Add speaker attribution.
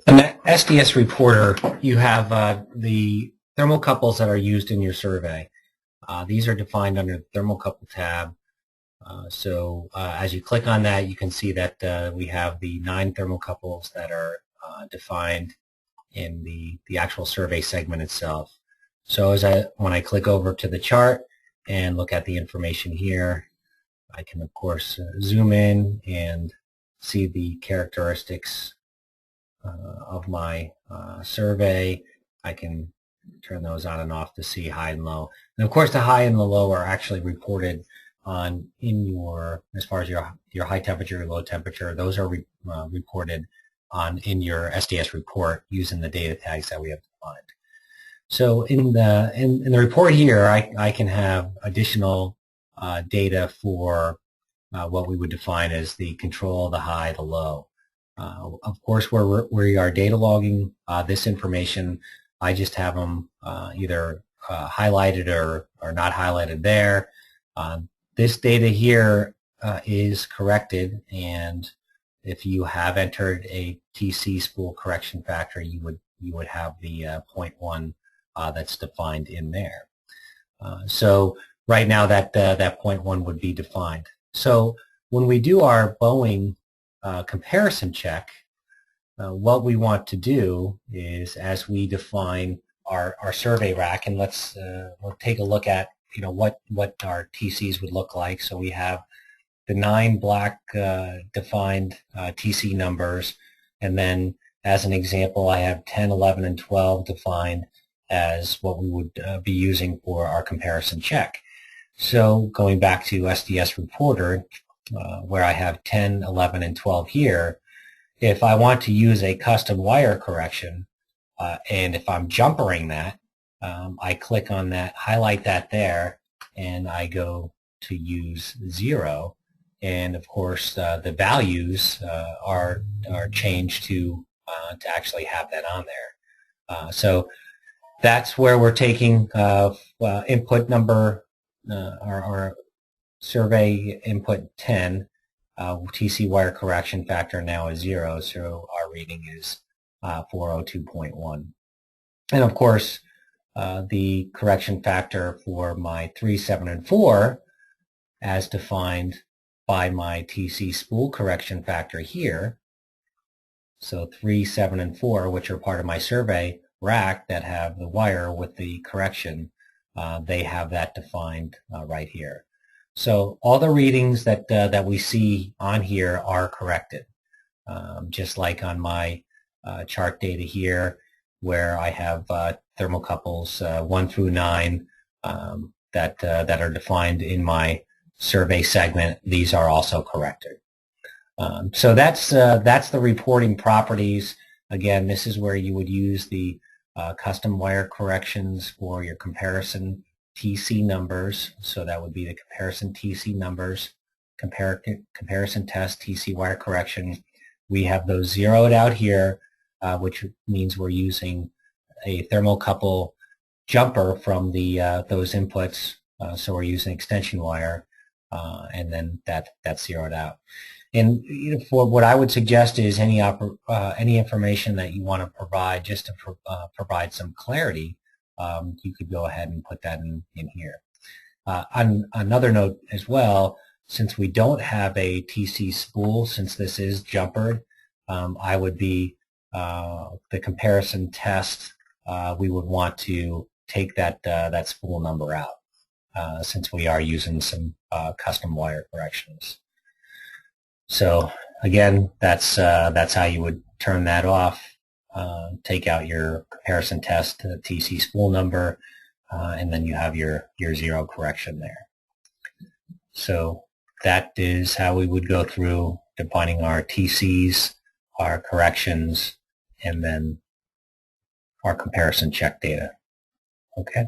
Speaker 1: In the SDS reporter, you have the thermocouples that are used in your survey. These are defined under the thermocouple tab. As you click on that, you can see that we have the 9 thermocouples that are defined in the actual survey segment itself. So when I click over to the chart and look at the information here, I can of course zoom in and see the characteristics of my survey. I can turn those on and off to see high and low. And of course the high and the low are actually reported on in your, as far as your high temperature, your low temperature, those are reported on in your SDS report using the data tags that we have defined. So in the report here, I can have additional data for what we would define as the control, the high, the low. Of course, where we are data logging this information, I just have them either highlighted or not highlighted there. This data here is corrected, and if you have entered a TC spool correction factor, you would have the 0.1 that's defined in there. So right now that 0.1 would be defined. So when we do our Boeing comparison check, what we want to do is, as we define our survey rack, and we'll take a look at what our TCs would look like. So we have the 9 black defined TC numbers, and then as an example, I have 10, 11, and 12 defined as what we would be using for our comparison check. So going back to SDS Reporter, where I have 10, 11, and 12 here, if I want to use a custom wire correction, and if I'm jumpering that, I click on that, highlight that there, and I go to use 0. And of course, the values are changed to actually have that on there. So that's where we're taking input number, our survey input 10, TC wire correction factor now is 0, so our reading is 402.1. And of course, the correction factor for my 3, 7, and 4, as defined by my TC spool correction factor here. So 3, 7, and 4, which are part of my survey rack that have the wire with the correction, they have that defined right here. So all the readings that we see on here are corrected, just like on my chart data here, where I have thermocouples 1 through 9 that are defined in my survey segment. These are also corrected. So that's the reporting properties. Again, this is where you would use the custom wire corrections for your comparison TC numbers. So that would be the comparison TC numbers, comparison test TC wire correction. We have those zeroed out here, which means we're using a thermocouple jumper from those inputs. So we're using extension wire, and then that's zeroed out. And for what I would suggest is any information that you want to provide, just to provide some clarity, you could go ahead and put that in here. On another note as well, since we don't have a TC spool, since this is jumpered, I would be the comparison test. We would want to take that spool number out, since we are using some custom wire corrections. So again, that's how you would turn that off. Take out your comparison test TC spool number, and then you have your 0 correction there. So that is how we would go through defining our TCs, our corrections, and then our comparison check data. Okay.